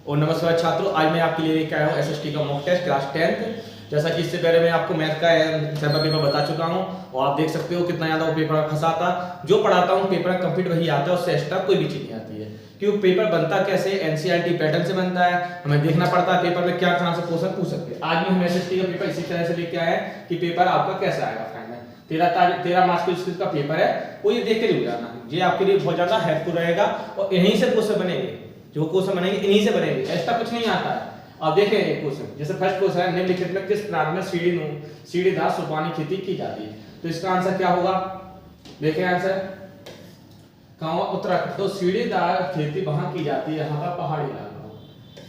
और नमस्कार छात्रों, आज मैं आपके लिए लेकर आया हूँ एसएसटी का मॉक टेस्ट क्लास 10th। जैसा कि इससे पहले मैं आपको मैथ का सैंपल पेपर बता चुका हूँ और आप देख सकते हो कितना ज़्यादा वो पेपर फंसा था। जो पढ़ाता हूँ पेपर कंप्लीट वही आता है, उससे एक्स्ट्रा कोई भी चीज़ नहीं आती है। क्योंकि पेपर बनता कैसे, एनसीईआरटी पैटर्न से बनता है, हमें देखना पड़ता है पेपर में क्या कहाँ से क्वेश्चन पूछ सकते हैं। आज भी हम एसएसटी का पेपर इसी तरह से लेके आए हैं कि पेपर आपका कैसा आएगा फाइनल 13 मार्क्स का पेपर है, वो ये देख के नहीं जाना। ये आपके लिए बहुत ज़्यादा हेल्पफुल रहेगा और यहीं से क्वेश्चन बनेंगे, जो क्वेश्चन बनेंगे इन्हीं से बनेंगे, ऐसा कुछ नहीं आता है। अब देखें एक क्वेश्चन, जैसे फर्स्ट क्वेश्चन है, निम्नलिखित में किस प्रांत में सीढ़ीदार सोपानी खेती की जाती है? तो इसका आंसर क्या होगा? देखें आंसर कहाँ होगा? उत्तराखंड। तो सीढ़ीदार खेती वहां की जाती है, यहाँ पर पहाड़ी इलाका हो,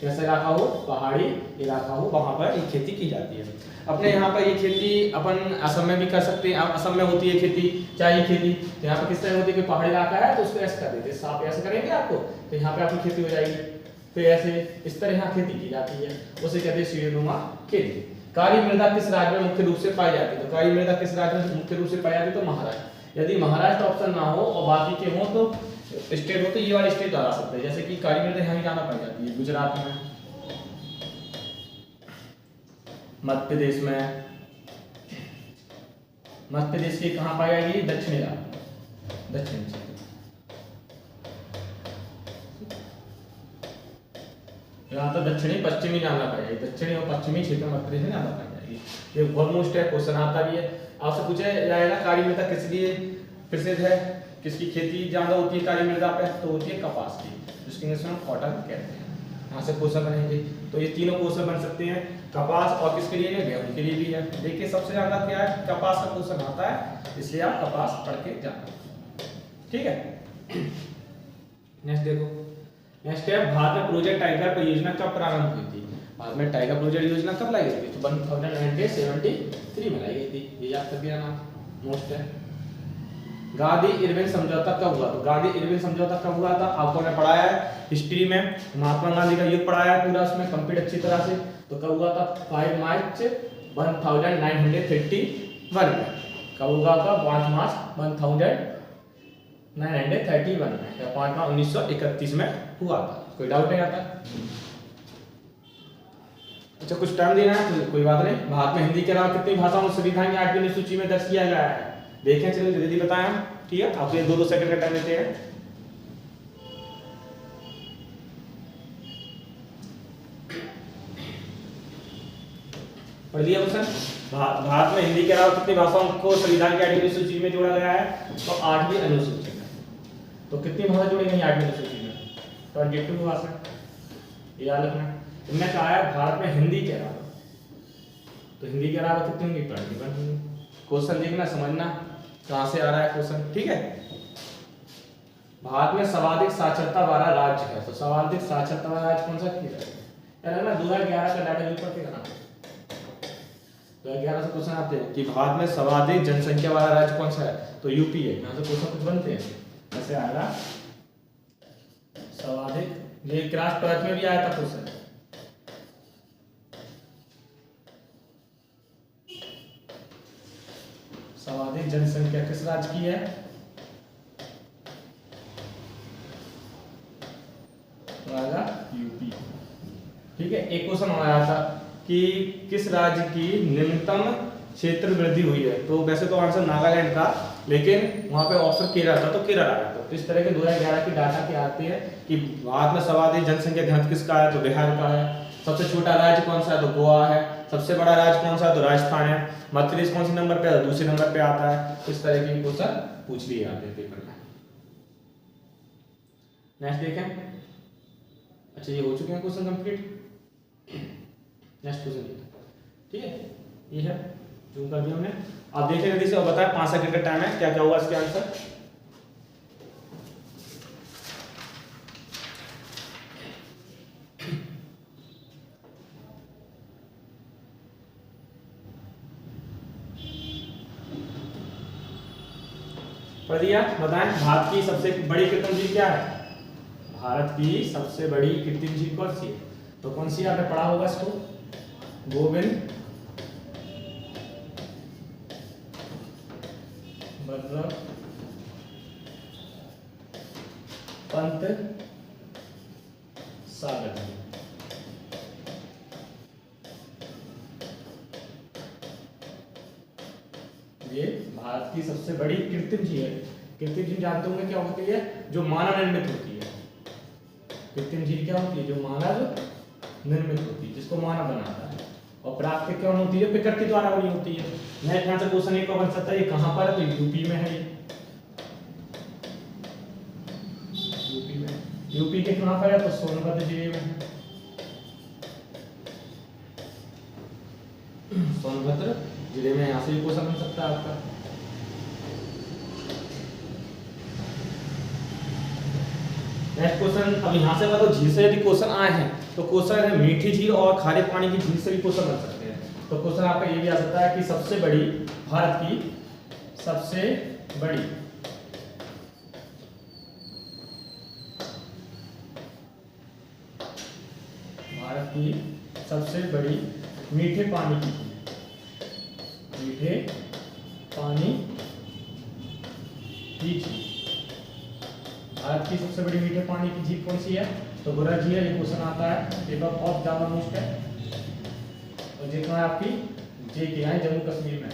कैसा इलाका हो? पहाड़ी इलाका हो, वहां पर ये खेती की जाती है। अपने यहाँ पर ये खेती अपन असम में भी कर सकते हैं। असम में होती है खेती, चाय खेती। तो यहाँ पर किस तरह होती है कि पहाड़ी इलाका है तो उसको ऐसे कर देते हैं, साफ ऐसे करेंगे आपको तो यहाँ पे आपकी खेती हो जाएगी। फिर ऐसे इस तरह यहाँ खेती की जाती है, उसे कहते हैं सीढ़ीनुमा खेती। काली मृदा किस राज्य में मुख्य रूप से पाई जाती है? तो काली मृदा किस राज्य में मुख्य रूप से पाई जाती है? तो महाराष्ट्र। यदि महाराष्ट्र ऑप्शन ना हो और बाकी के हो तो स्टेट हो तो ये वाली स्टेट आ सकते हैं। जैसे कि काली मृदा यहाँ जाना पाई जाती है गुजरात में, मध्य प्रदेश में। मध्य प्रदेश की कहाँ पाई जाएगी? दक्षिणी राज्य, दक्षिण क्षेत्र। यहाँ तो दक्षिणी पश्चिमी जानना पाएगी, दक्षिणी और पश्चिमी क्षेत्र मध्य प्रदेश में जानना पाई जाएगी। ये बहुत मोस्ट है, क्वेश्चन आता भी है, आपसे पूछा जाएगा काली मृदा किस लिए प्रसिद्ध है, किसकी खेती ज्यादा होती है काली मृदा पे? तो होती है कपास की, जिसकी इंग्लिश में कॉटन कहते हैं। यहाँ से क्वेश्चन बनेंगे, तो ये तीनों क्वेश्चन बन सकते हैं, कपास और किसके लिए है? गेहूं के लिए भी है। देखिए सबसे ज्यादा क्या है, कपास का क्वेश्चन आता है, इसलिए आप कपास पढ़ के जाना, ठीक है। नेक्स्ट देखो, नेक्स्ट है भारत में प्रोजेक्ट टाइगर परियोजना कब प्रारंभ हुई थी? भारत में टाइगर प्रोजेक्ट योजना कब लाई गई थी? तो 1973 में लाई गई थी, ये याद कर दिया ना, मोस्ट है। गांधी इरविन समझौता कब हुआ? तो गांधी इरविन समझौता कब हुआ था? आपको ने पढ़ाया है हिस्ट्री में, महात्मा गांधी का युग पढ़ाया है पूरा, उसमें कंप्लीट अच्छी तरह से। तो कब हुआ था? 5 मार्च 1931 में। कब हुआ था? 5 मार्च 1931 में, या 5 मार्च 1931 में हुआ था। कोई डाउट नहीं आता? अच्छा कुछ टाइम देना है तो कोई बात नहीं। भारत में हिंदी के अलावा कितनी भाषाओं को संविधान की 8वीं अनुसूची में दर्ज किया गया है? देखें, चलो जल्दी बताएं हम, ठीक है। आपको ये 2-2 सेकंड का टाइम देते हैं। पढ़ लिया क्वेश्चन? भारत में हिंदी के अलावा कितनी भाषाओं को संविधान की 8वीं अनुसूची में जोड़ा गया है? तो 8वीं अनुसूची में। तो कितनी भाषा जोड़ी गई 8वीं अनुसूची में? 22 भाषा, याद रखना। तुमने कहा है भारत में हिंदी के अलावा, तो हिंदी के अलावा कितनी होंगी? 21 होंगी। क्वेश्चन देखना, समझना कहां से आ रहा है क्वेश्चन, ठीक है। भारत में सर्वाधिक साक्षरता वाला राज्य है, तो सर्वाधिक साक्षरता वाला राज्य कौन सा है? यार ना 2011 का डाटा यूज करके करना, 2011 से क्वेश्चन आते हैं कि भारत में सर्वाधिक जनसंख्या वाला राज्य कौन सा है? तो यूपी है। यहाँ से क्वेश्चन कुछ बनते हैं, ऐसे आएगा सर्वाधिक, ये क्लास 12 में भी आया था क्वेश्चन। सर्वाधिक जनसंख्या किस राज्य की है? तो आएगा यूपी, ठीक है। एक क्वेश्चन आया था कि किस राज्य की निम्नतम क्षेत्र वृद्धि हुई है? तो वैसे तो आंसर नागालैंड था, लेकिन वहां पे ऑप्शन केरल था, तो केरल आया था। तो इस तरह के 2011 की डाटा के आते हैं कि भारत में सर्वाधिक जनसंख्या घनत्व किसका है? तो बिहार का है। सबसे छोटा राज्य कौन सा है? तो गोवा है। सबसे बड़ा राज्य कौन सा है? तो राजस्थान है। मध्य प्रदेश कौन से नंबर पे है? दूसरे नंबर पे आता है। इस तरह के क्वेश्चन पूछ लिए जाते हैं पेपर में। नेक्स्ट देखें। अच्छा ये हो चुके हैं क्वेश्चन कंप्लीट। नेक्स्ट क्वेश्चन, ठीक है, ये है जूम कर दिया हमने। आप देखें जल्दी से और बताएं, 5 सेकंड का टाइम है, क्या क्या होगा इसके आंसर? पढ़ दिया? बताएं भारत की सबसे बड़ी कृत्रिम झील क्या है? भारत की सबसे बड़ी कृत्रिम झील कौन सी है? तो कौन सी आपने पढ़ा होगा इसको? गोविंद बल्लभ पंत सागर, ये भारत की सबसे बड़ी कृत्रिम झील है। कृत्रिम झील जानते होंगे क्या होती है? जो मानव निर्मित होती है। कृत्रिम झील क्या होती है? जो मानव निर्मित होती है, जिसको मानव बनाता है। और प्राकृतिक कौन होती है? प्रकृति द्वारा बनी होती है। नेक्स्ट यहाँ से क्वेश्चन एक बन सकता है, ये कहाँ पर है? तो यूपी में है। यूपी में, यूपी के कहाँ पर है? तो सोनभद्र जिले में है। सोनभद्र जिले में यहाँ से भी क्वेश्चन बन सकता है आपका। नेक्स्ट क्वेश्चन, अब यहाँ से मतलब झील से यदि क्वेश्चन आए हैं तो क्वेश्चन है मीठी झील और खारे पानी की झील से भी क्वेश्चन बन सकते हैं। तो क्वेश्चन आपका ये भी आ सकता है कि सबसे बड़ी, भारत की सबसे बड़ी मीठे पानी की झील, मीठे पानी की झील, भारत की सबसे बड़ी मीठे पानी की झील कौन सी है? तो बुरा झील है। ये क्वेश्चन आता है, पेपर ऑफ जावा मोस्ट है। और देखना है आपकी जे के है, जम्मू कश्मीर में।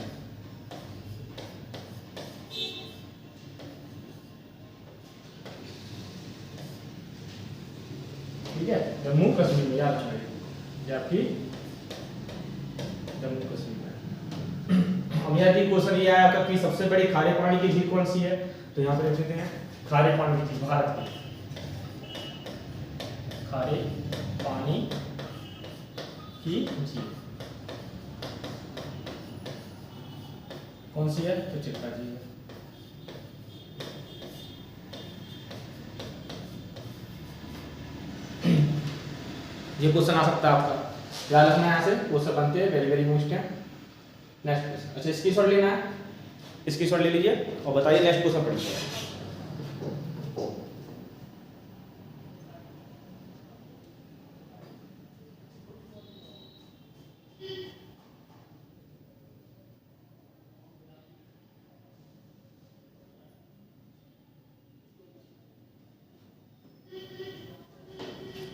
ठीक है, जम्मू कश्मीर में, याद रखना ये आपकी जम्मू कश्मीर में। अब यदि क्वेश्चन ये आया आपका कि सबसे बड़ी खारे पानी की झील कौन सी है? तो यहाँ पे लिख देते हैं खारे पानी की झील, भारत की खारे पानी की झील कौन सी है? तो चिल्का झील है। ये क्वेश्चन आ सकता है आपका, याद रखना है। यहाँ से क्वेश्चन बनते हैं, वेरी वेरी मोस्ट है। नेक्स्ट क्वेश्चन, अच्छा इसकी शॉर्ट लेना है, इसकी शॉर्ट ले लीजिए और बताइए नेक्स्ट क्वेश्चन पढ़िए।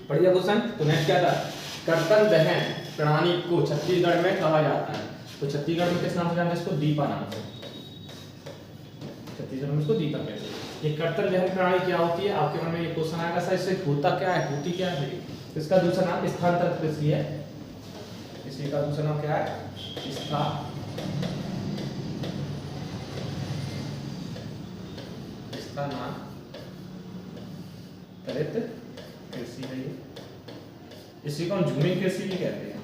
बढ़िया क्वेश्चन। तो नेक्स्ट क्या था? कर्तन दहन प्रणाली को छत्तीसगढ़ में कहा जाता है। तो छत्तीसगढ़ में किस नाम से जानते हैं इसको? दीपा नाम से। छत्तीसगढ़ में इसको दीपा कहते हैं। ये कर्तन दहन प्रणाली क्या होती है? आपके मन में ये क्वेश्चन आएगा सर, इससे होता क्या है, होती क्या है? इसका दूसरा नाम स्थानांतरित कृषि है। इसी का दूसरा नाम क्या है? स्थानांतरित कृषि है ये। इसी को हम झूमी कृषि भी कहते हैं।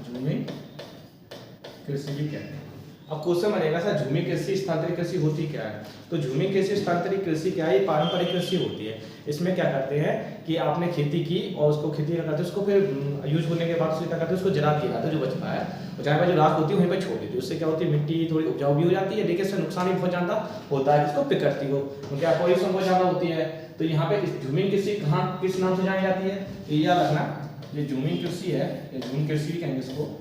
झूमी कृषि भी कहते हैं। अब क्वेश्चन बनेगा सर झूमी कृषि स्थानांतरित कृषि होती क्या है? तो झूमी कृषि स्थानांतरित कृषि क्या है? ये पारंपरिक कृषि होती है। इसमें क्या करते हैं कि आपने खेती की और उसको खेती क्या करते हैं, उसको फिर यूज होने के बाद उसको क्या करते हैं, उसको जला दिया जाता है जो बचता है, और जहाँ पर जो राख होती है वहीं पर छोड़ देती है। उससे क्या होती है, मिट्टी थोड़ी उपजाऊ भी हो जाती है, लेकिन इससे नुकसान भी बहुत ज़्यादा होता है, जिसको प्रकृति को, क्योंकि आपको पॉल्यूशन बहुत ज़्यादा होती है। तो यहाँ पे झूमी कृषि कहाँ किस नाम से जानी जाती है? तो ये याद रखना, ये झूमी कृषि है, ये झूमी कृषि कहेंगे इसको।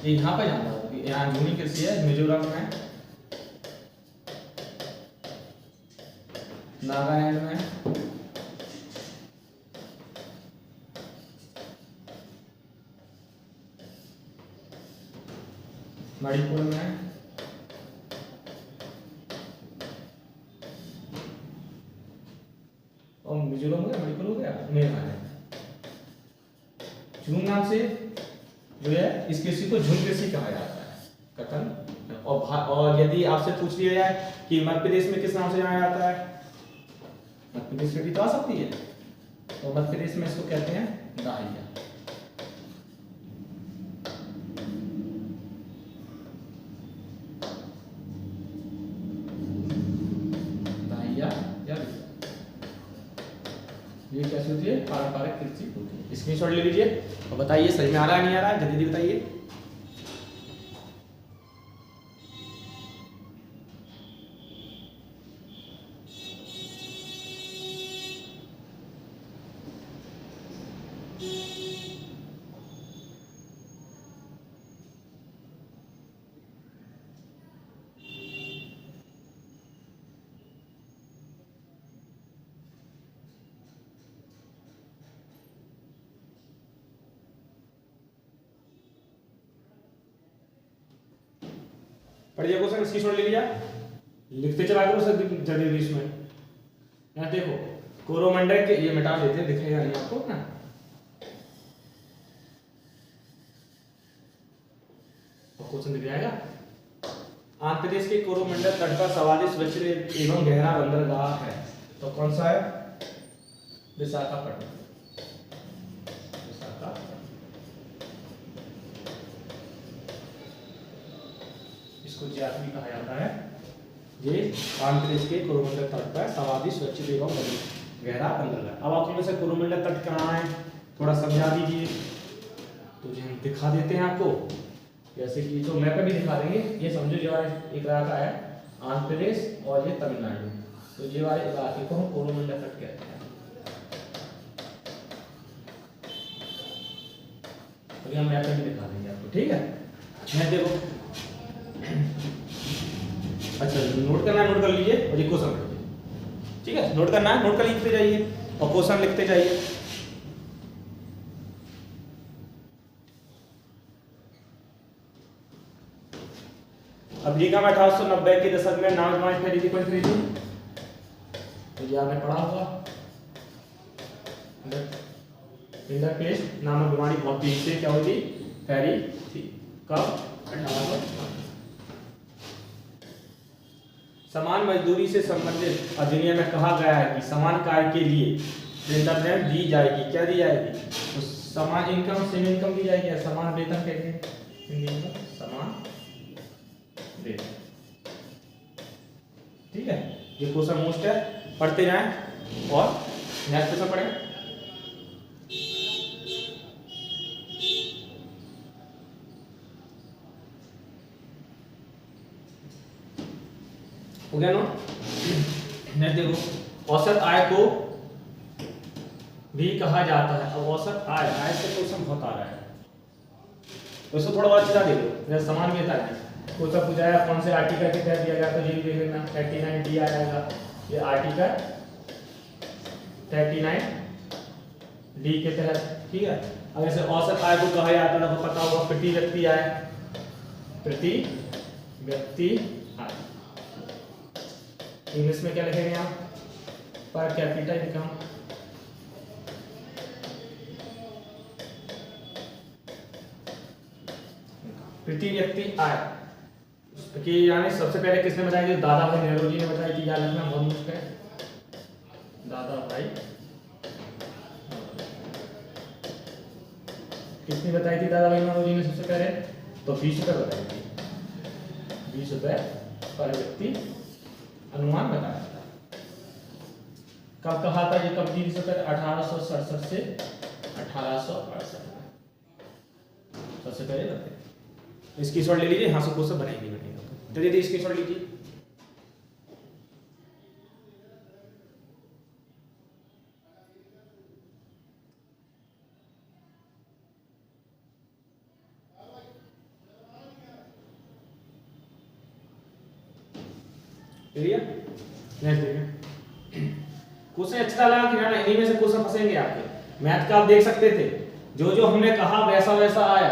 ये यहाँ पे जाना होगा, यहाँ झूमी कृषि है, मिजोरम में, नागालैंड में, मणिपुर में, और मिजोरम हो गया, मणिपुर हो गया, मेघालय। झूम नाम से जो है इस कृषि को झूम कृषि कहा जाता है। कथन और यदि आपसे पूछ लिया जाए कि मध्य प्रदेश में किस नाम से जाना जाता है? मध्य प्रदेश में भी तो आ सकती है, तो मध्य प्रदेश में इसको कहते हैं दाहिया। दाहिया या ये कैसी होती है? पारंपरिक कृषि होती है। स्क्रीनशॉट ले लीजिए और बताइए सही में आ रहा है नहीं आ रहा है, जल्दी बताइए। पढ़िए क्वेश्चन, स्क्रीनशॉट ले लिया, लिखते चला करो सर जल्दी इसमें। यहाँ देखो कोरोमंडल के, ये मिटा देते हैं, दिखेगा नहीं आपको ना। क्वेश्चन दिख जाएगा। आंध्र प्रदेश के कोरोमंडल तट पर 44 विचित्र एवं गहरा बंदरगाह है, तो कौन सा है? विशाखापट्टनम। इसको ज्यादा भी कहा जाता है। ये आंध्र प्रदेश के कोरोमंडल तट पर 44 विचित्र एवं गहरा बंदरगाह। अब आप में से कोरोमंडल तट कहाँ है थोड़ा समझा दीजिए, तो जी हम दिखा देते हैं आपको, जैसे कि तो मैप पे भी दिखा देंगे। ये समझो जो एक इलाका है आंध्र प्रदेश और ये तमिलनाडु, तो ये वाले इलाके को हम कोरोमंडल तट कहते हैं। तो हम मैप पे भी दिखा देंगे आपको, ठीक है। मैं देखो अच्छा नोट करना है, नोट कर लीजिए और ये क्वेश्चन लिखिए, ठीक है। नोट करना है, नोट कर लिखते जाइए और क्वेश्चन लिखते जाइए। अमेरिका में 1890 के दशक में नाव खरीदी, कौन खरीदी? तो ये आपने पढ़ा होगा। इंडरपेस्ट नामक बीमारी बहुत तेजी से क्या हुई, फैली थी। कब? 1890। समान मजदूरी से संबंधित अधिनियम में कहा गया है कि समान कार्य के लिए वेतन दी जाएगी। क्या दी जाएगी? तो समान इनकम, सेम इनकम दी जाएगी, या समान वेतन कहते हैं हिंदी में, समान वेतन, ठीक है। ये क्वेश्चन मोस्ट है, पढ़ते जाएं और नेक्स्ट क्वेश्चन पढ़ें। हो गया नोट? नेक्स्ट देखो, औसत आय को भी कहा जाता है। अब औसत आय, आय से क्वेश्चन बहुत आ रहा है, तो इसको थोड़ा और चीज़ा देखो। जैसे समान वेतन है, क्वेश्चन पूछा है कौन से आर्टिकल के तहत दिया गया, तो ये भी देख लेना 39 डी आ जाएगा। ये आर्टिकल 39 डी के तहत, ठीक है। अब जैसे औसत आय को कहा जाता है, तो पता होगा प्रति व्यक्ति आय, प्रति व्यक्ति आय। इंग्लिश में क्या लिखेंगे आप? Per capita income. प्रति व्यक्ति आय कि यानी सबसे पहले किसने बताई थी? दादा भाई नेहरू जी ने बताई थी। याद रखना बहुत मुश्किल है, दादा भाई कितनी बताई थी दादा भाई नेहरू जी ने सबसे पहले? तो 20 रुपए बताई थी, 20 रुपए पर व्यक्ति अनुमान बताया था। कब कहा था ये, कब 20 रुपए? 1867 से 1868 में सबसे पहले बताए। इसकी शॉट ले लीजिए, यहाँ से क्वेश्चन बनाएंगे तो दीदी इसकी शॉट लीजिए। नेक्स्ट देखिए, क्वेश्चन अच्छा लगा कि ना, इन्हीं में से क्वेश्चन फंसेंगे आपके। मैथ का आप देख सकते थे, जो जो हमने कहा वैसा वैसा आया,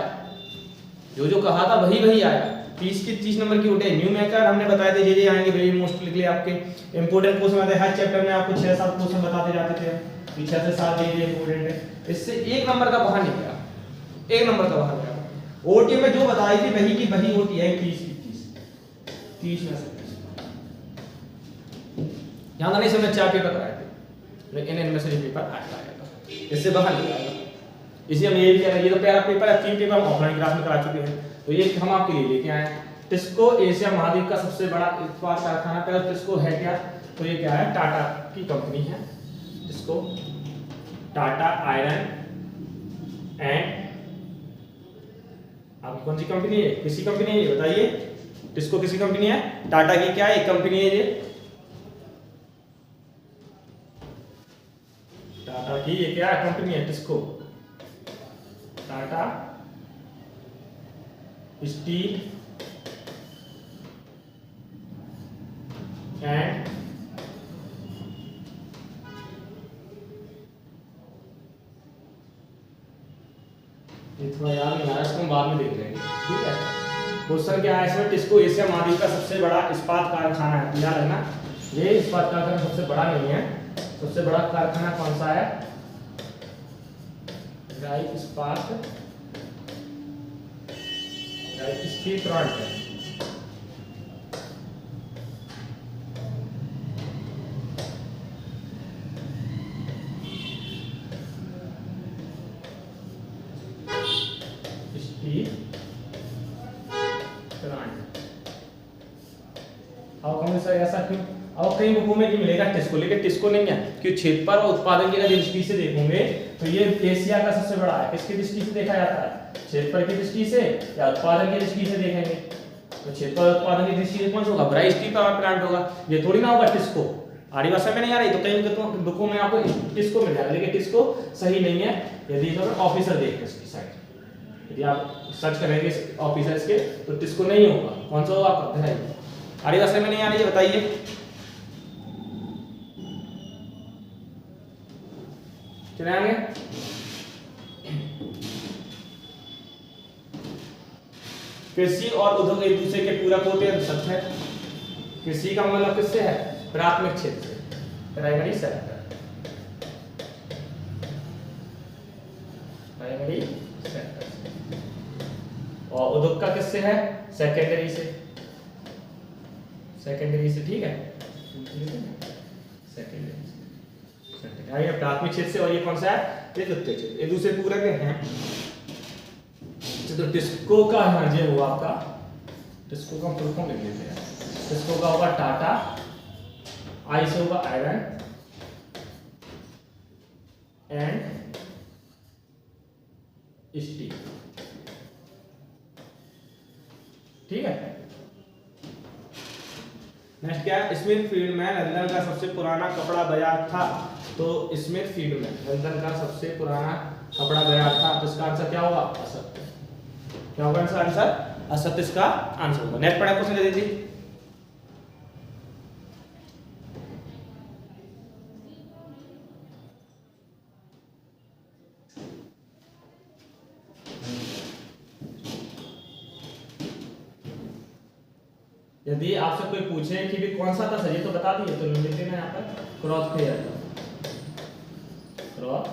जो जो कहा था वही वही आया। 30 नंबर की उठे। न्यू मेकर हमने बताए थे, ये आएंगे वेरी मोस्ट लिख लिए आपके। इंपोर्टेंट क्वेश्चन आते हैं हर चैप्टर में, आपको 6-7 क्वेश्चन बताते जाते थे, 6 से 7 ये इंपोर्टेंट है। इससे 1 नंबर का बाहर नहीं गया, 1 नंबर का बाहर गया। ओटी में जो बताई थी वही की वही ओटी है, 30 में से यहाँ नहीं समझ 4 पेपर कराए थे, लेकिन इनमें से पेपर आएगा, इससे बाहर नहीं आएगा। इसी हम ये भी कह रहे हैं, ये तो पहला पेपर है, 3 पेपर हम ऑफलाइन क्लास में करा चुके हैं, तो ये हम आपके लिए लेके आए हैं। टिस्को एशिया महाद्वीप का सबसे बड़ा इस्पात कारखाना है। टिस्को है क्या? तो ये क्या है? टाटा की कंपनी है। टिस्को टाटा आयरन एंड, आपकी कौन सी कंपनी है? किसी कंपनी है ये बताइए? टिस्को किसी कंपनी है? टाटा की क्या एक कंपनी है ये? टाटा की ये क्या कंपनी है? टिस्को, टाटा स्टील एंड ये थोड़ा याद नहीं आ रहा, इसको हम बाद में देख लेंगे, ठीक है। क्वेश्चन क्या है इसमें, टिस्को एशिया महाद्वीप का सबसे बड़ा इस्पात कारखाना है। याद है ना, ये इस्पात कारखाना सबसे बड़ा नहीं है। सबसे बड़ा कारखाना कौन सा है? इस्पात स्टील प्लांट है। Steel plant. अब कौन सा ऐसा क्यों? अब कई बुकों में मिलेगा टिस्को, लेकिन टिस्को नहीं है क्योंकि क्षेत्र और उत्पादन की अगर दृष्टि से देखोगे तो ये एशिया का सबसे बड़ा है। किसकी दृष्टि से देखा जाता है? क्षेत्र की दृष्टि से या उत्पादन की दृष्टि से देखेंगे तो क्षेत्र और उत्पादन की दृष्टि से कौन सा होगा? बड़ा स्टील पावर प्लांट होगा। ये थोड़ी ना होगा टिस्को। आड़ी भाषा में नहीं आ रही तो कई बुकों में आपको टिस्को मिल जाएगा, लेकिन टिस्को सही नहीं है। यदि तो ऑफिसर देखते हैं इसकी साइड, यदि आप सर्च करेंगे ऑफिसर्स के तो टिस्को नहीं होगा। कौन सा होगा आपका? आड़ी भाषा में नहीं आ रही है, बताइए। चले आगे। कृषि और उद्योग एक दूसरे के पूरक होते हैं, सत्य है। कृषि का मतलब किससे है? प्राथमिक क्षेत्र से, प्राइमरी सेक्टर। प्राइमरी सेक्टर से। और उद्योग का किससे है? सेकेंडरी से। सेकेंडरी से, ठीक है, सेकेंडरी से। ये प्राथमिक क्षेत्र से, और ये कौन सा है? ये द्वितीय क्षेत्र। एक दूसरे पूरक हैं। तो टिस्को का ये हुआ आपका, टिस्को का फुल फॉर्म लिख लेते हैं। टिस्को का होगा टाटा, आई से होगा आयरन एंड स्टील, ठीक है। नेक्स्ट क्या है? स्मिथफील्ड में लंदन का सबसे पुराना कपड़ा बाजार था। तो स्मिथफील्ड में लंदन का सबसे पुराना कपड़ा बाजार था, तो इसका आंसर क्या होगा? असत्य। क्या होगा इसका आंसर? असत्य इसका आंसर होगा। नेक्स्ट पढ़ा क्वेश्चन दे दीजिए। यदि आपसे कोई पूछे कि भी कौन सा था सही तो बता दिए, तो लिख देना यहाँ पर क्रॉस फेयर। क्रॉस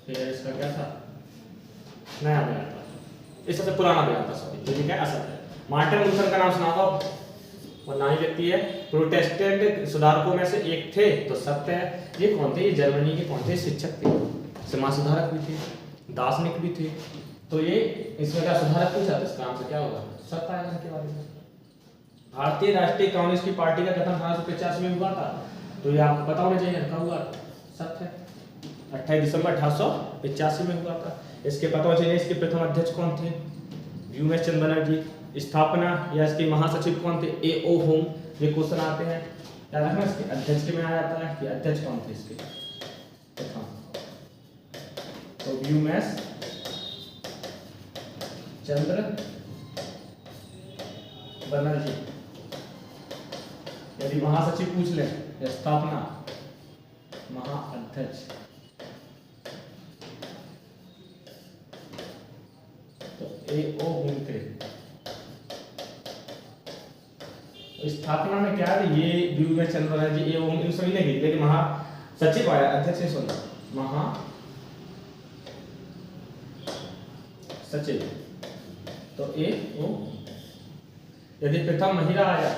फेयर इसका क्या था? नया बयान था, इससे सबसे पुराना बयान था। सॉरी, तो ये क्या? असत्य है। मार्टिन लूथर का नाम सुना होगा, और ना ही व्यक्ति है। प्रोटेस्टेंट सुधारकों में से एक थे, तो सत्य है। ये कौन थे? ये जर्मनी के कौन थे? शिक्षक थे, समाज सुधारक भी थे, दार्शनिक भी थे। तो ये इसमें क्या सुधारक पूछा, तो इसका आंसर क्या होगा? सत्य है इनके बारे में। भारतीय राष्ट्रीय कांग्रेस की पार्टी का गठन 1850 में हुआ था, तो ये आपको पता होना चाहिए कब हुआ। सत्य है, 28 दिसंबर 1885 में हुआ था। इसके पता होना चाहिए इसके प्रथम अध्यक्ष कौन थे? यूएस चंद्र बनर्जी। स्थापना या इसके महासचिव कौन थे? ए.ओ. होम। ये क्वेश्चन आते हैं, याद रखना। इसके अध्यक्ष के में आ जाता है कि अध्यक्ष कौन थे इसके प्रथम, तो यूएस चंद्र बनर्जी। यदि महासचिव पूछ ले, स्थापना महाअध्यक्ष, तो ए.ओ. होम थे। स्थापना में क्या है? ये व्यू में चंद्र बनर्जी, ए.ओ. होम, इन सभी ने की, लेकिन महासचिव आया, अध्यक्ष ने सुना। महासचिव तो ए.ओ. यदि प्रथम महिला आया,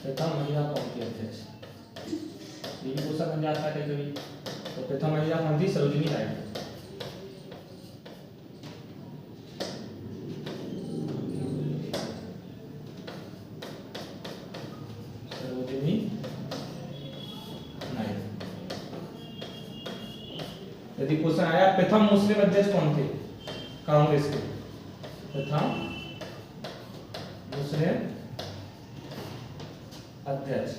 प्रथम महिला कौन थी अध्यक्ष? ये क्वेश्चन बन जाता है कभी। तो प्रथम महिला कौन थी? सरोजिनी नायडू। सरोजिनी नायडू। यदि क्वेश्चन आया प्रथम मुस्लिम अध्यक्ष कौन थे कांग्रेस के? प्रथम मुस्लिम अध्यक्ष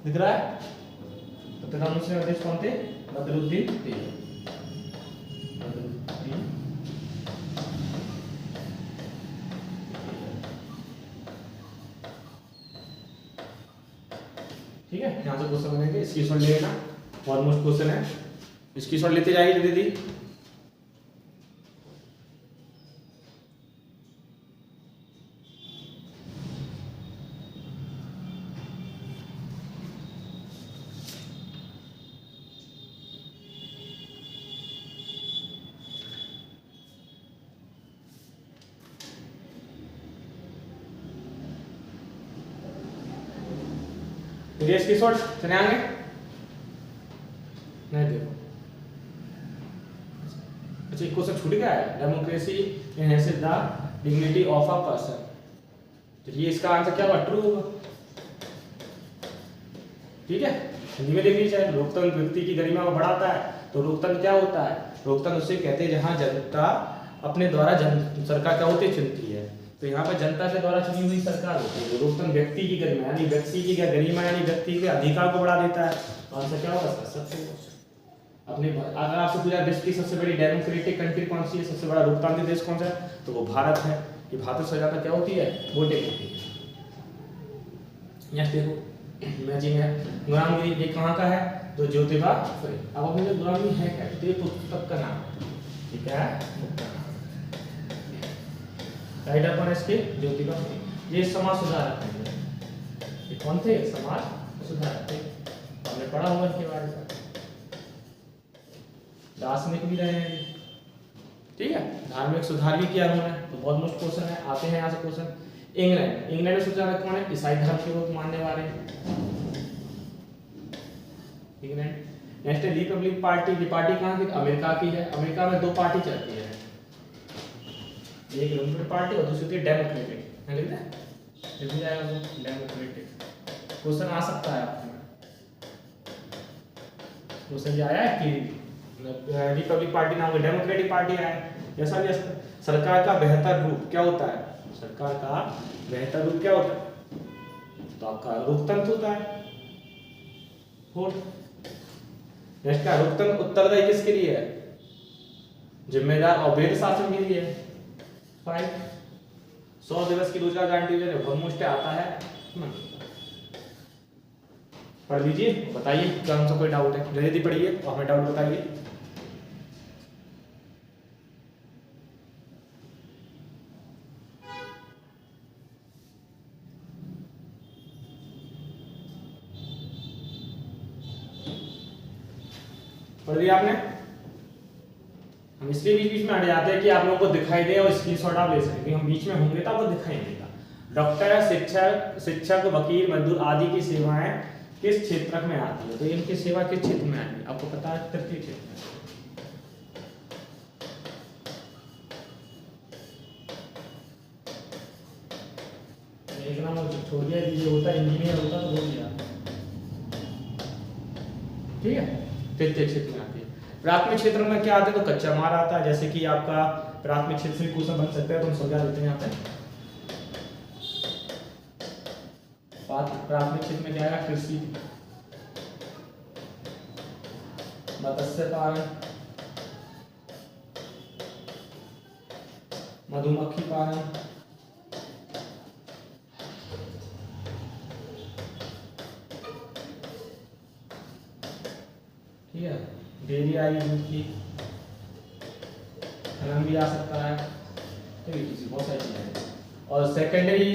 दिख रहा है? तो प्रथम मुस्लिम अध्यक्ष कौन थे? बदरुद्दीन तैयब। ठीक है, यहाँ से क्वेश्चन बनेंगे, स्क्रीनशॉट ले लेना। ऑलमोस्ट क्वेश्चन है, स्क्रीनशॉट लेते जाइए दीदी। ये स्क्रीनशॉट चले आएंगे नहीं देखो। अच्छा एक क्वेश्चन छूट गया है, democracy enhances the dignity of a person. तो ये इसका आंसर क्या होगा? ट्रू होगा। ठीक है, हिंदी में देखनी चाहिए। लोकतंत्र व्यक्ति की गरिमा को बढ़ाता है। तो लोकतंत्र क्या होता है? लोकतंत्र उसे कहते हैं जहां जनता अपने द्वारा सरकार क्या होती है? चुनती है। तो यहाँ पर जनता से द्वारा चुनी हुई सरकार होती है। लोकतंत्र व्यक्ति की गरिमा यानी व्यक्ति की क्या गरिमा यानी व्यक्ति के अधिकार को बढ़ा देता है। तो आंसर क्या होगा? सबसे अपने अगर आपसे पूछा विश्व की सबसे बड़ी डेमोक्रेटिक कंट्री कौन सी है, सबसे बड़ा लोकतांत्रिक देश कौन सा है, तो वो भारत है। ये भारत से ज्यादा क्या होती है? वोटिंग होती है। यहाँ देखो मैचिंग है। गुलामगिरी ये कहाँ का है? तो ज्योतिबा फुले। अब अपने गुलामगिरी है क्या? तो ये पुस्तक का नाम ठीक है, राइटर कौन है इसके? ज्योतिबा फुले। ये समाज सुधारक है। ये कौन थे? समाज सुधारक थे। हमने पढ़ा हुआ इनके बारे में, दार्शनिक भी रहे हैं। ठीक है, धार्मिक सुधार भी किया उन्होंने। तो बहुत मुश्किल क्वेश्चन है, आते हैं यहाँ से क्वेश्चन। इंग्लैंड में सोचा कौन है? ईसाई धर्म के लोग मानने वाले। इंग्लैंड। नेक्स्ट है रिपब्लिक पार्टी। ये पार्टी कहाँ की? अमेरिका की है। अमेरिका में दो पार्टी चलती है, एक रिपब्लिक पार्टी और दूसरी डेमोक्रेटिक। डेमोक्रेटिक क्वेश्चन आ सकता है आपको। क्वेश्चन ये आया है कि रिपब्लिक पार्टी नाम की डेमोक्रेटिक पार्टी है। जैसा भी सरकार का बेहतर रूप क्या होता है? सरकार का बेहतर रूप क्या होता है? तो आपका लोकतंत्र होता है। नेक्स्ट का लोकतंत्र उत्तरदायी किसके लिए है? जिम्मेदार और वैध शासन के लिए है। 100 दिवस की रोजगार गारंटी योजना बहुत मुश्किल आता है, पढ़ लीजिए, बताइए कौन सा कोई डाउट है। जल्दी पढ़िए और हमें डाउट बताइए। पढ़ लिया आपने? हम इसलिए बीच बीच में हट जाते हैं कि आप लोगों को दिखाई दे और स्क्रीनशॉट आप ले सकें। हम बीच में होंगे तो आपको दिखाई देगा। डॉक्टर, शिक्षक, वकील, मजदूर आदि की सेवाएं किस क्षेत्र में आती है? तो इनकी सेवा किस क्षेत्र में आती है? आपको पता है? तृतीय क्षेत्र में। एक नाम छोड़ दिया, ये होता इंजीनियर होता तो हो गया। ठीक है, तृतीय क्षेत्र में आती है। प्राथमिक क्षेत्र में क्या आते हैं? तो कच्चा माल आता है। जैसे कि आपका प्राथमिक क्षेत्र से क्वेश्चन बन सकता है, तो हम समझा देते हैं यहाँ पे। प्राथमिक क्षेत्र में क्या आएगा? कृषि, मत्स्य पालन, मधुमक्खी पालन, ठीक है, डेयरी आई, दूध की, खनन भी आ सकता है। तो ये बहुत सारी चीजें हैं। और सेकेंडरी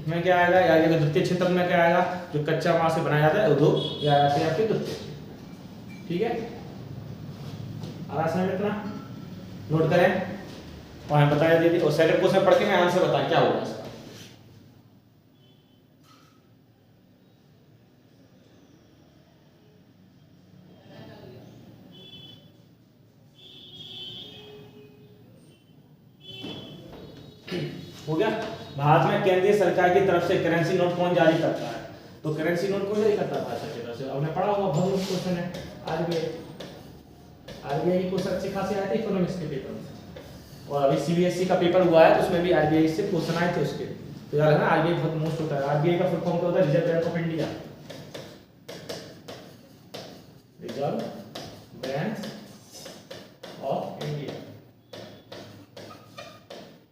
में क्या आएगा? या द्वितीय क्षेत्र में क्या आएगा? जो कच्चा माल से बनाया जाता है उद्योग, या आते हैं आपके द्वितीय। ठीक है, आराम से इतना नोट करें और हमें बताया दीजिए। और सेकंड क्वेश्चन पढ़ के मैं आंसर बताएं क्या होगा इसका। हो गया। भारत में केंद्रीय सरकार की तरफ से करेंसी नोट कौन जारी करता है? तो करेंसी नोट कौन जारी करता है? भारत सरकार की तरफ से। आपने पढ़ा होगा, बहुत मुश्किल क्वेश्चन है। आरबीआई की क्वेश्चन अच्छी खासी आए थे इकोनॉमिक्स के पेपर में। और अभी सीबीएसई का पेपर हुआ है तो उसमें भी आरबीआई से क्वेश्चन आए थे उसके। तो याद है ना, आरबीआई बहुत मोस्ट होता है। आरबीआई का फुल फॉर्म क्या होता है? Reserve bank of India. Reserve bank of India.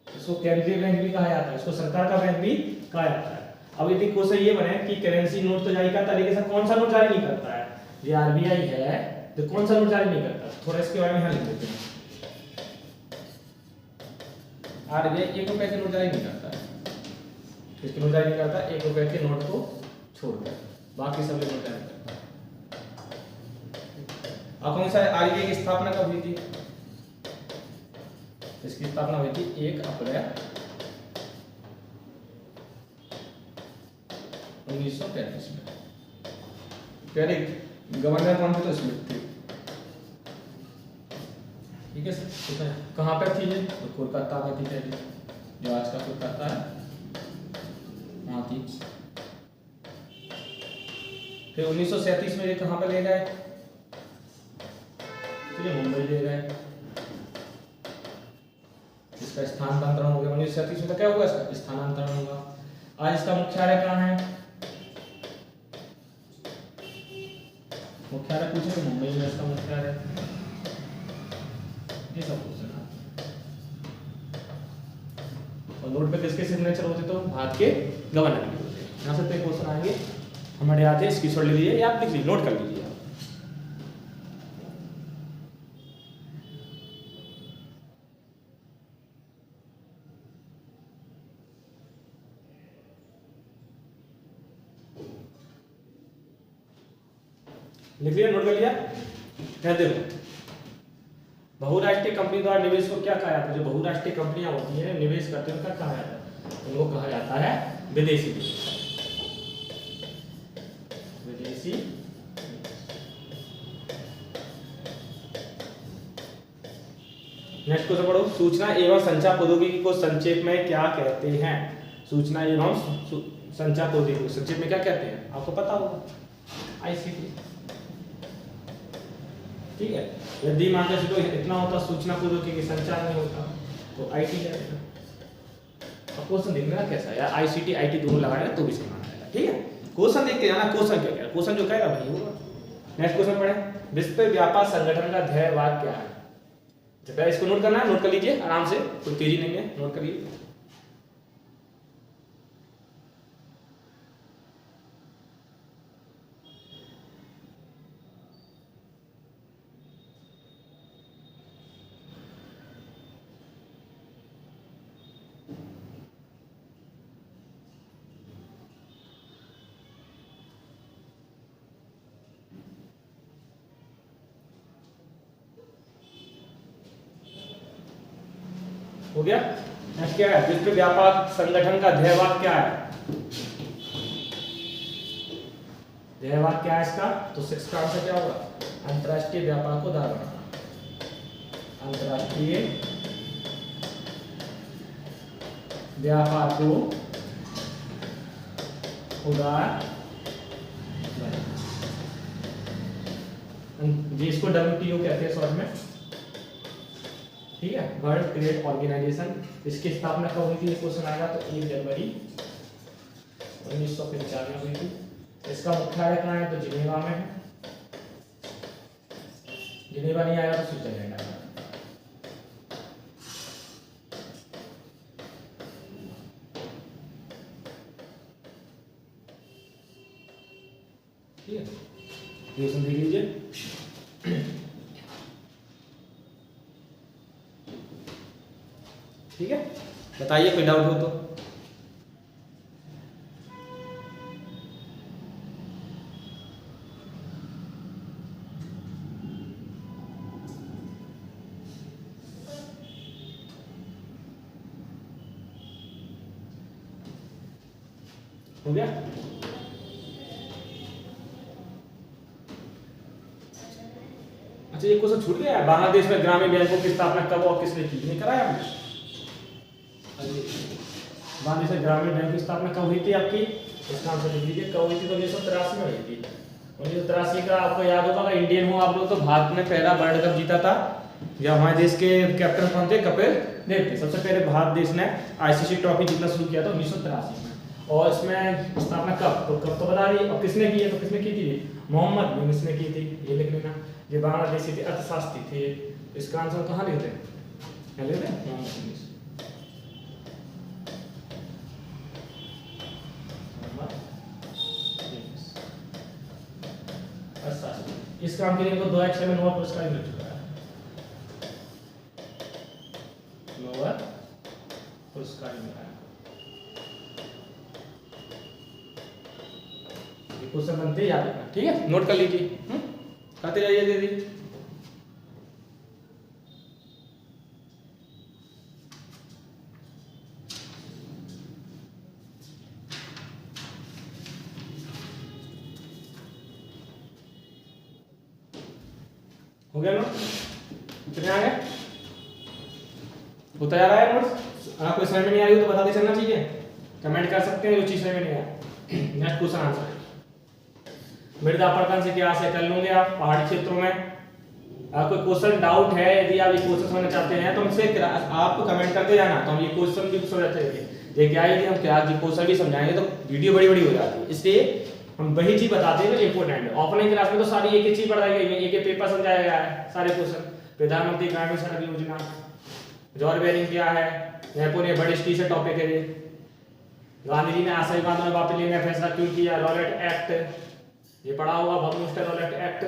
इसको केंद्रीय बैंक भी कहा जाता है, इसको सरकार का बैंक भी कहा जाता है। अब यदि क्वेश्चन ये बने कि करेंसी नोट तो जारी करता है, लेकिन सर कौन सा नोट जारी नहीं करता है? ये आरबीआई है, तो कौन सा नोट जारी नहीं करता? थोड़ा इसके बारे में यहाँ लिख देते हैं। आरबीआई 1 रुपए के नोट जारी नहीं करता है। इसके नोट जारी नहीं करता 1 रुपए के नोट को छोड़कर, बाकी सब नोट जारी करता है। अब कौन सा आरबीआई की स्थापना कब हुई थी? इसकी स्थापना हुई थी 1 अप्रैल 1933 में। पहले गवर्नर कौन थे तो स्मिथ थे। ठीक है सर, ठीक है। कहाँ पर थी ये? तो कोलकाता में थी पहले, जो आज का कोलकाता है वहाँ थी। फिर 1937 में ये कहाँ पर ले गए? तो ये मुंबई ले गए, इसका स्थानांतरण हो गया। 1937 में तो क्या होगा? इसका स्थानांतरण होगा। आज इसका मुख्यालय कहाँ है? मुख्यालय पूछे तो मुंबई में इसका मुख्यालय। ये सब क्वेश्चन है। और नोट पे किसके सिग्नेचर होते? तो भारत के गवर्नर के होते। यहाँ से तो क्वेश्चन आएंगे हमारे याद है, इसकी छोड़ लीजिए या आप लिख लीजिए, नोट कर लीजिए। लिख लिया, नोट कर लिया? क्या देखो, बहुराष्ट्रीय कंपनी द्वारा निवेश को क्या कहा जाता है? जो बहुराष्ट्रीय कंपनियां होती हैं निवेश करते हैं उनका कहा जाता है? उनको कहा जाता है विदेशी निवेश। विदेशी। नेक्स्ट क्वेश्चन पढ़ो। सूचना एवं संचार प्रौद्योगिकी को संक्षेप में क्या कहते हैं? सूचना एवं संचार प्रौद्योगिकी को संक्षेप में क्या कहते हैं? आपको पता होगा, आईसीटी। ठीक है, यदि मान के चलो इतना होता सूचना प्रौद्योगिकी संचार नहीं होता तो आईटी जाएगा। अब क्वेश्चन देखना कैसा है यार, आईसीटी आईटी दोनों लगाएगा तो भी समान आएगा। ठीक है, क्वेश्चन देख के जाना, क्वेश्चन क्या है, क्वेश्चन जो कहेगा वही होगा। नेक्स्ट क्वेश्चन पढ़े। विश्व व्यापार संगठन का ध्येय वाक्य क्या है? तो इसको नोट करना है, नोट कर लीजिए आराम से, कोई तेजी नहीं है, नोट करिए। हो गया? नेक्स्ट क्या है? विश्व व्यापार संगठन का ध्येय वाक्य क्या है? ध्येय वाक्य क्या है इसका? तो 6 का आंसर क्या होगा? अंतरराष्ट्रीय व्यापार को उदार बनाना। अंतरराष्ट्रीय व्यापार को उदार, जिसको WTO कहते हैं शॉर्ट में। ठीक है, वर्ल्ड ट्रेड ऑर्गेनाइजेशन। इसकी स्थापना कब हुई थी? ये क्वेश्चन आएगा तो 1 जनवरी 1995 में हुई थी। इसका मुख्यालय कहाँ है? तो जिनेवा में है। जिनेवा नहीं आएगा तो स्विट्जरलैंड आएगा। ठीक है, क्वेश्चन देख लीजिए। ठीक है, बताइए कोई डाउट हो तो। हो गया? अच्छा, ये क्वेश्चन छूट गया है। बांग्लादेश में ग्रामीण बैंकों की स्थापना कब और किसने की? नहीं कराया आपने? बांग्लादेश में ग्रामीण बैंक की स्थापना कब हुई थी आपकी? इसका आंसर लिख लीजिए, कब हुई थी? तो 1983 में हुई थी। 1983 का आपको याद होगा, अगर इंडियन हो आप लोग तो भारत ने पहला वर्ल्ड कप जीता था। या हमारे देश के कैप्टन कौन थे? कपिल देव थे। सबसे पहले भारत देश ने आईसीसी ट्रॉफी जीतना शुरू किया था 1983 में। और इसमें स्थापना कब? तो कब तो बता रही, और किसने की है? तो किसने की थी? मोहम्मद यूनुस ने की थी। ये लिख लेना। ये बांग्लादेशी थे, अर्थशास्त्री थे। इसका आंसर कहाँ लिखते हैं? क्या लिखते हैं? मोहम्मद यूनुस। इस काम के लिए इनको 2006 में नोबेल पुरस्कार मिल चुका है। नोबेल पुरस्कार मिला है। ये क्वेश्चन बनते याद रखना। ठीक है, नोट कर लीजिए। खाते जाइए दीदी। हो गया नोट? कितने आ गए? होता जा रहा है नोट्स? अगर कोई समझ में नहीं आ रही हो तो बताते चलना चाहिए, कमेंट कर सकते हैं जो चीज़ समझ में नहीं आया। नेक्स्ट क्वेश्चन आंसर, मृदा अपरदन से क्या से कर लूंगे आप पहाड़ी क्षेत्रों में। कोई क्वेश्चन डाउट है, यदि आप ये क्वेश्चन समझना चाहते हैं तो हमसे आप कमेंट करते जाना, तो हम ये क्वेश्चन भी समझाते रहेंगे। ये क्या है, हम क्या क्वेश्चन भी समझाएंगे तो वीडियो बड़ी बड़ी हो जाती है, इसलिए हम वही चीज बताते हैं जो इंपॉर्टेंट है। ऑफलाइन क्लास में तो सारी एक ही चीज पढ़ाई गई है, एक एक पेपर समझाया गया है, सारे क्वेश्चन। प्रधानमंत्री ग्रामीण सड़क योजना, जॉर्ज बेरिंग क्या है, नेपोलियन ने बड़ी हिस्ट्री से टॉपिक है ये। गांधी जी ने आशा विवादों में वापस लेने का फैसला क्यों किया, रॉलेट एक्ट, ये पढ़ा हुआ बर्नस्टर रॉलेट एक्ट।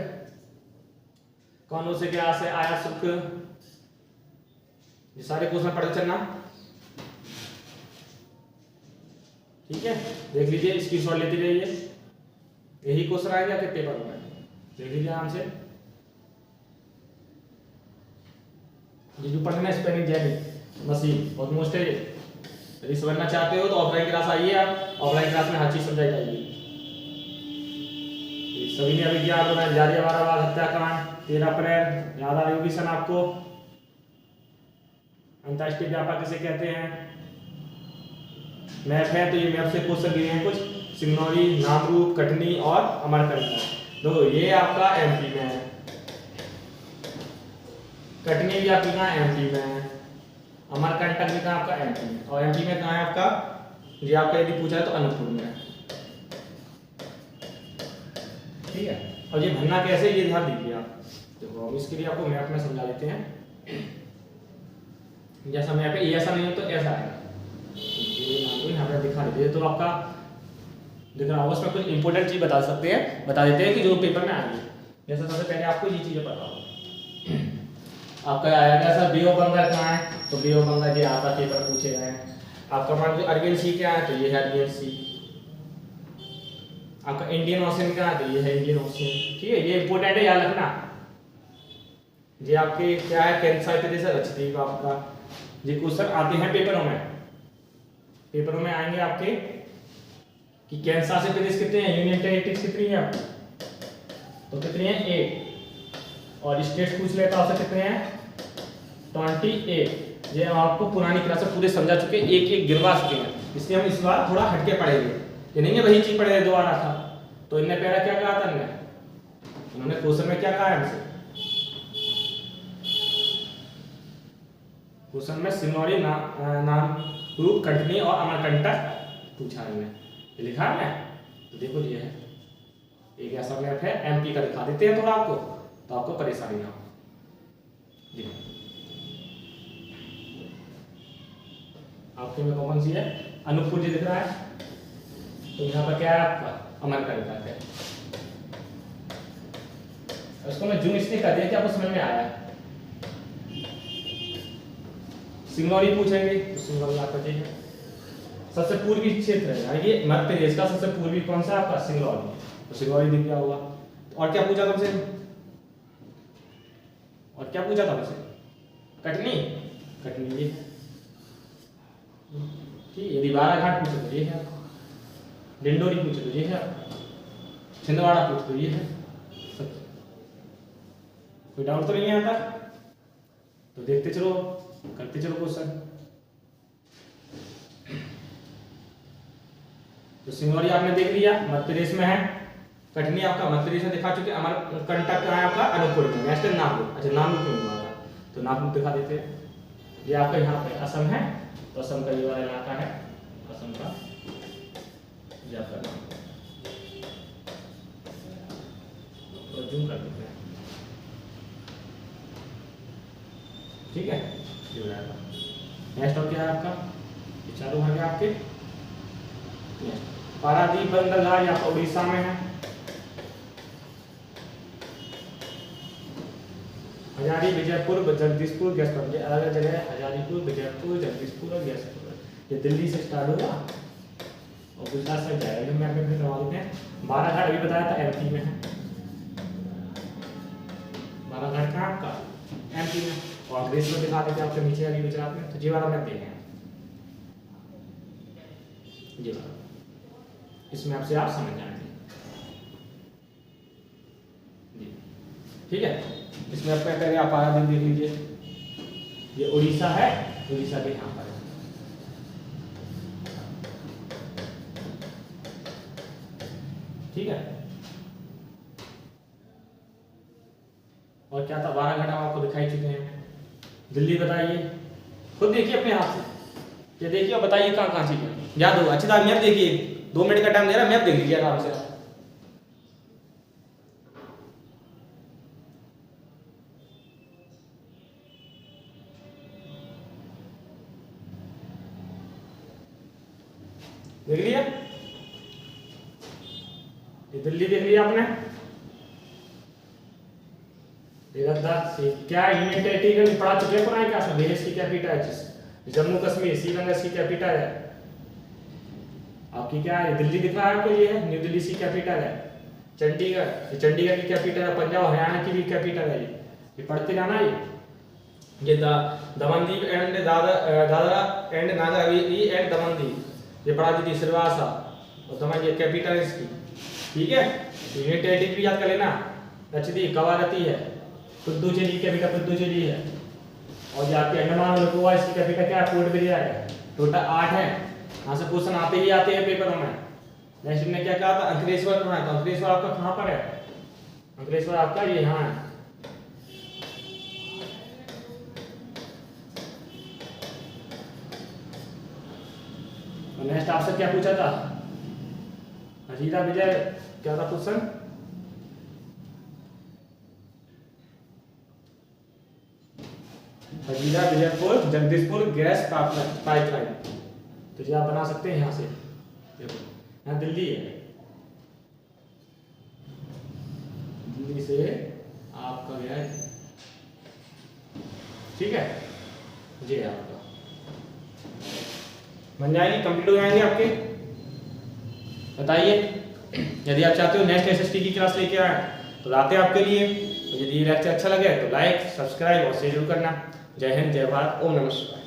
कौन से क्या से आया सुख, ये सारे क्वेश्चन पढ़ते चलना, ठीक है। देख लीजिए, स्क्रीनशॉट लेते रहिए, यही क्वेश्चन आएगा आपके पेपर में, देख लीजिए आराम से। ये जो पढ़ना है स्पेलिंग जेनी मशीन ऑलमोस्ट है। यदि समझना चाहते हो तो ऑफलाइन क्लास आइए आप, ऑफलाइन क्लास में हर चीज समझाई जाएगी। सभी ने अभिज्ञान में जालियांवाला बाग हत्याकांड 13 अप्रैल याद आ रही होगी सन आपको। अंतर्राष्ट्रीय व्यापार किसे कहते हैं, मैप है तो ये मैप से क्वेश्चन दिए हैं कुछ, सिंगनौली, नामरूप, कटनी और अमरकंटक। देखो ये आपका एमपी में है, कटनी भी आपकी कहाँ एमपी में है, अमरकंटक भी कहाँ आपका एमपी में, और एमपी में कहाँ है आपका, ये आपका यदि पूछा है तो अनूपपुर में है, ठीक है। और ये भरना कैसे, ये ध्यान दीजिए आप। देखो हम इसके लिए आपको मैप में समझा देते हैं। जैसा मैप है, ये ऐसा नहीं है तो ऐसा है, ये यहाँ पे दिखा देते हैं तो आपका दिख रहा होगा। उसमें कुछ इंपॉर्टेंट चीज बता सकते हैं, बता देते हैं कि जो पेपर में आएंगे। जैसे सबसे पहले आपको ये चीजें पता हो, आपका आएगा सर बे ऑफ बंगाल कहाँ है, तो बे ऑफ बंगाल के आपका पेपर पूछे गए हैं। आपका मान लो अरबियन सी क्या है, तो ये है अरबियन सी। आपका इंडियन ओशन क्या है, तो ये है इंडियन ओशन, ठीक है। ये इंपॉर्टेंट है, याद रखना। ये आपके क्या है, कैंसर से रचती आपका ये क्वेश्चन आते हैं पेपरों में, पेपरों में आएंगे आपके कि कैंसर से प्रदेश कितने हैं, यूनियन टेरिटरीज कितनी है आपकी, तो कितनी है 8, और स्टेट पूछ लेता है कितने हैं 28। ये आपको पुरानी क्लास में पूरे समझा चुके, एक एक गिनवा चुके हैं, इसलिए हम इस बार थोड़ा हटके पढ़ेंगे। ये नहीं है वही चीज पढ़े दोबारा था। तो इनने पहला क्या कहा था, उन्होंने क्वेश्चन में क्या कहा है हमसे, क्वेश्चन में सिंगनौली नाम रूप, कटनी और अमरकंटक पूछा है, ये लिखा है। तो देखो ये है एक ऐसा मैप है, एमपी का दिखा देते हैं थोड़ा आपको, तो आपको परेशानी ना हो। जी आपके में कौन सी है, अनूपपुर जी दिख रहा है, तो यहाँ पर क्या है आपका अमरकंटक है। इसको मैं जूम इसलिए कर दिया कि आपको समझ में आया। सिंगनौली पूछेंगे तो सिंगनौली आपका जी है, सबसे पूर्वी क्षेत्र है, यानी कि मध्य प्रदेश का सबसे पूर्वी कौन सा आपका सिंगरौली, तो सिंगरौली दिख गया होगा। और क्या पूछा था हमसे, और क्या पूछा था हमसे, कटनी, कटनी ये ठीक। यदि बाराघाट पूछे तो ये है, डिंडोरी पूछे तो ये है, छिंदवाड़ा पूछे तो ये है। कोई डाउट तो नहीं है आता, तो देखते चलो, करते चलो क्वेश्चन। तो सिंगरौली आपने देख लिया, मध्य प्रदेश में है। कटनी आपका मध्य प्रदेश में दिखा चुके, अमरकंटक कहाँ है आपका अनूपपुर में, नेक्स्ट नामरूप, अच्छा नामरूप में हुआ था, तो नामरूप दिखा देते हैं। ये आपका यहाँ पे असम है, तो असम का ये वाला इलाका है, असम का ये आपका नाम, तो जूम कर देते हैं, ठीक है। ये हो जाएगा। नेक्स्ट और क्या है आपका, ये चारों भाग है आपके। पारादीप बंदरगाह यहाँ पर उड़ीसा में है। हजारी, विजयपुर, जगदीशपुर, गैसपुर, ये अलग अलग जगह है। हजारीपुर, विजयपुर, जगदीशपुर और गैसपुर। ये दिल्ली से स्टार्ट होगा और गुजरात से जाएगा, जो मैप में फिर करवा देते हैं। बाराघाट अभी बताया था एमपी में है, बाराघाट कहाँ आपका एमपी में, और ग्रेस में दिखा देते हैं आपके नीचे वाली गुजरात में। तो जी वाला मैप देखें, जी वाला इसमें आपसे आप समझ जाएंगे जी। ठीक है, इसमें आप क्या करें, आप आगे देख लीजिए, ये उड़ीसा है, उड़ीसा के यहाँ पर है। ठीक है, और क्या था, 12 घंटा आपको दिखाई चुके हैं। दिल्ली बताइए, खुद देखिए अपने हाथ से, ये देखिए और बताइए कहाँ कहाँ चीजें याद हो। अच्छी तरह मैप देखिए, 2 मिनट का टाइम दे रहा है, मैप देख लीजिए आराम से। देख लिया, ये दिल्ली देख लिया आपने। क्या यूनियन टेरिटरी पढ़ा चुके हैं पुराने क्लास में, देश की कैपिटल है जम्मू कश्मीर, श्रीलंका इसकी कैपिटल है। आपकी क्या है, दिल्ली दिख रहा है आपको, ये है न्यू दिल्ली की कैपिटल है। चंडीगढ़, ये चंडीगढ़ की कैपिटल है। पंजाब हरियाणा की भी कैपिटल है। ये पढ़ते रहना। ये Damandeep and Dadra and Nagar Haveli and Damandeep, ये पढ़ा दी थी सिलवासा, और दमन ये कैपिटल है इसकी। ठीक है, यूनियन टेरिटरी भी याद कर लेना। लक्षद्वीप कवारती है, पुदुचेरी कैपिटल पुदुचेरी है, और ये आपके अंडमान और निकोबार इसकी कैपिटल क्या है, पोर्ट ब्लेयर है। टोटल 8 है, यहाँ से क्वेश्चन आते ही आते हैं पेपरों में। नेक्स्ट ने क्या कहा था, अंकलेश्वर कहाँ है, तो अंकलेश्वर आपका कहाँ पर है, अंकलेश्वर आपका ये यहाँ है। नेक्स्ट आपसे क्या पूछा था, हजीरा विजय, क्या था question, Hazira Vijaypur Jagdishpur gas pipeline, तो ये आप बना सकते हैं यहाँ से। देखो यहाँ दिल्ली है, दिल्ली से आपका गया है, ठीक है, ये है आपका, बन जाएंगे, कंप्लीट हो जाएंगे आपके। बताइए, यदि आप चाहते हो नेक्स्ट एसएसटी की क्लास लेके आए तो लाते हैं आपके लिए। तो यदि ये लेक्चर अच्छा लगे तो लाइक, सब्सक्राइब और शेयर जरूर करना। जय हिंद, जय भारत, ओम नमः शिवाय।